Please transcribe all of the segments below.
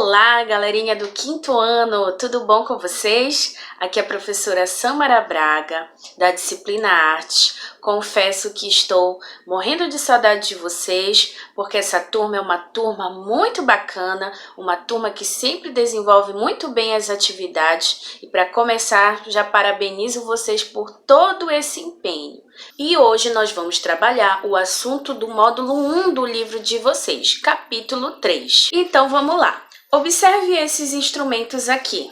Olá, galerinha do quinto ano, tudo bom com vocês? Aqui é a professora Samara Braga, da disciplina Artes. Confesso que estou morrendo de saudade de vocês, porque essa turma é uma turma muito bacana, uma turma que sempre desenvolve muito bem as atividades. E para começar, já parabenizo vocês por todo esse empenho. E hoje nós vamos trabalhar o assunto do módulo 1 do livro de vocês, capítulo 3. Então vamos lá. Observe esses instrumentos aqui.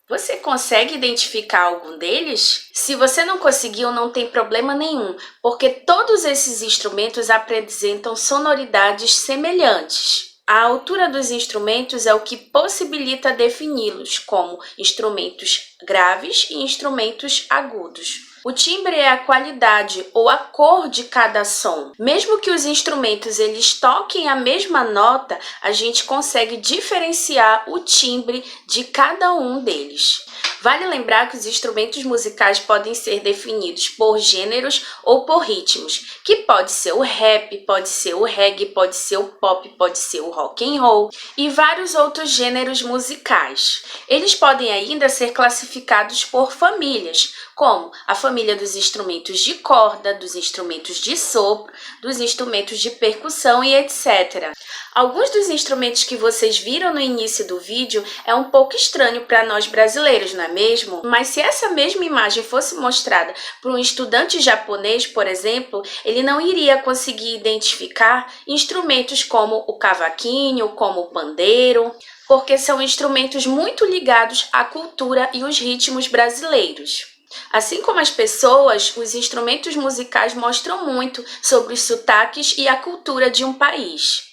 Você consegue identificar algum deles? Se você não conseguiu, não tem problema nenhum, porque todos esses instrumentos apresentam sonoridades semelhantes. A altura dos instrumentos é o que possibilita defini-los como instrumentos graves e instrumentos agudos. O timbre é a qualidade ou a cor de cada som. Mesmo que os instrumentos eles toquem a mesma nota, a gente consegue diferenciar o timbre de cada um deles. Vale lembrar que os instrumentos musicais podem ser definidos por gêneros ou por ritmos, que pode ser o rap, pode ser o reggae, pode ser o pop, pode ser o rock and roll e vários outros gêneros musicais. Eles podem ainda ser classificados por famílias, como a família dos instrumentos de corda, dos instrumentos de sopro, dos instrumentos de percussão e etc. Alguns dos instrumentos que vocês viram no início do vídeo é um pouco estranho para nós brasileiros, não é mesmo? Mas se essa mesma imagem fosse mostrada para um estudante japonês, por exemplo, ele não iria conseguir identificar instrumentos como o cavaquinho, como o pandeiro, porque são instrumentos muito ligados à cultura e os ritmos brasileiros. Assim como as pessoas, os instrumentos musicais mostram muito sobre os sotaques e a cultura de um país.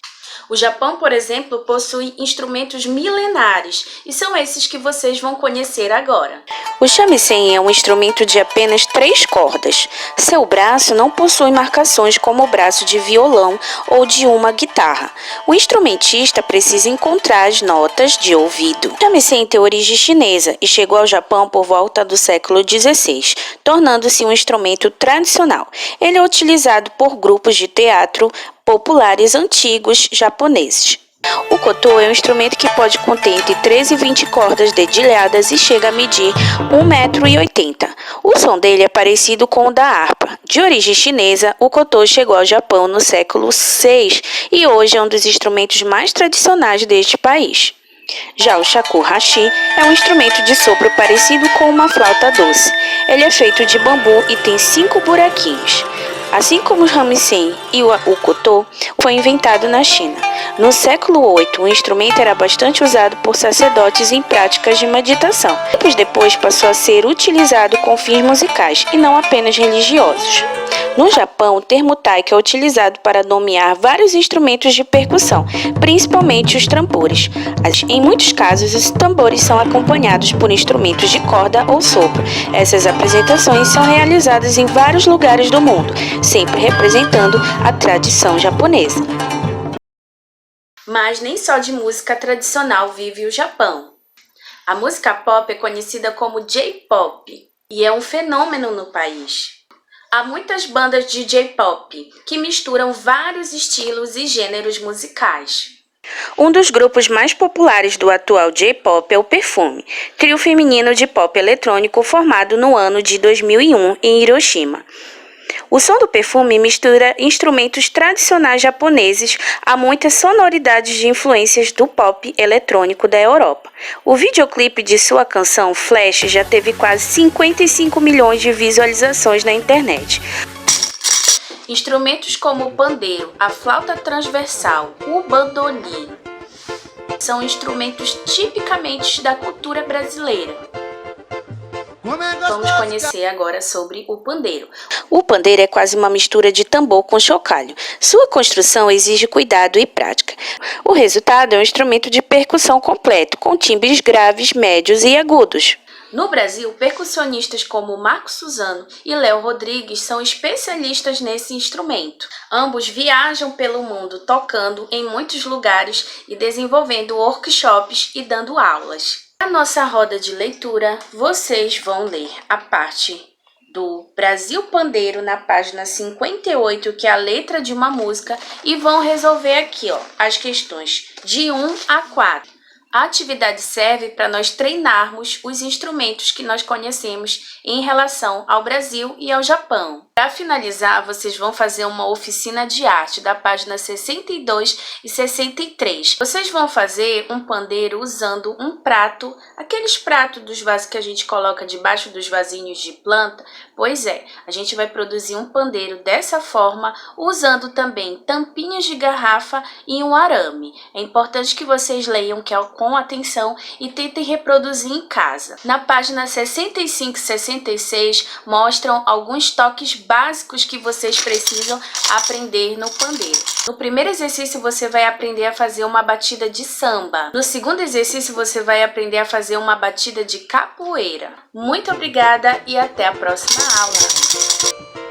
O Japão, por exemplo, possui instrumentos milenares e são esses que vocês vão conhecer agora. O shamisen é um instrumento de apenas 3 cordas. Seu braço não possui marcações como o braço de violão ou de uma guitarra. O instrumentista precisa encontrar as notas de ouvido. O shamisen tem origem chinesa e chegou ao Japão por volta do século XVI, tornando-se um instrumento tradicional. Ele é utilizado por grupos de teatro populares antigos japoneses. O koto é um instrumento que pode conter entre 13 e 20 cordas dedilhadas e chega a medir 1,80 m. O som dele é parecido com o da harpa. De origem chinesa, o koto chegou ao Japão no século VI e hoje é um dos instrumentos mais tradicionais deste país. Já o shakuhachi é um instrumento de sopro parecido com uma flauta doce. Ele é feito de bambu e tem 5 buraquinhos. Assim como o shamisen e o koto, foi inventado na China. No século VIII, o instrumento era bastante usado por sacerdotes em práticas de meditação. Depois passou a ser utilizado com fins musicais e não apenas religiosos. No Japão, o termo taiko é utilizado para nomear vários instrumentos de percussão, principalmente os tambores. Em muitos casos, os tambores são acompanhados por instrumentos de corda ou sopro. Essas apresentações são realizadas em vários lugares do mundo, sempre representando a tradição japonesa. Mas nem só de música tradicional vive o Japão. A música pop é conhecida como J-pop e é um fenômeno no país. Há muitas bandas de J-pop que misturam vários estilos e gêneros musicais. Um dos grupos mais populares do atual J-pop é o Perfume, trio feminino de pop eletrônico formado no ano de 2001 em Hiroshima. O som do Perfume mistura instrumentos tradicionais japoneses a muitas sonoridades de influências do pop eletrônico da Europa. O videoclipe de sua canção Flash já teve quase 55 milhões de visualizações na internet. Instrumentos como o pandeiro, a flauta transversal, o bandolim são instrumentos tipicamente da cultura brasileira. Vamos conhecer agora sobre o pandeiro. O pandeiro é quase uma mistura de tambor com chocalho. Sua construção exige cuidado e prática. O resultado é um instrumento de percussão completo, com timbres graves, médios e agudos. No Brasil, percussionistas como Marco Suzano e Léo Rodrigues são especialistas nesse instrumento. Ambos viajam pelo mundo tocando em muitos lugares e desenvolvendo workshops e dando aulas. Na nossa roda de leitura, vocês vão ler a parte do Brasil Pandeiro na página 58, que é a letra de uma música, e vão resolver aqui, ó, as questões de 1 a 4. A atividade serve para nós treinarmos os instrumentos que nós conhecemos em relação ao Brasil e ao Japão. Para finalizar, vocês vão fazer uma oficina de arte da página 62 e 63. Vocês vão fazer um pandeiro usando um prato, aqueles pratos dos vasos que a gente coloca debaixo dos vasinhos de planta. Pois é, a gente vai produzir um pandeiro dessa forma, usando também tampinhas de garrafa e um arame. É importante que vocês leiam com atenção e tentem reproduzir em casa. Na página 65 e 66 mostram alguns toques básicos que vocês precisam aprender no pandeiro. No primeiro exercício você vai aprender a fazer uma batida de samba. No segundo exercício você vai aprender a fazer uma batida de capoeira. Muito obrigada e até a próxima aula!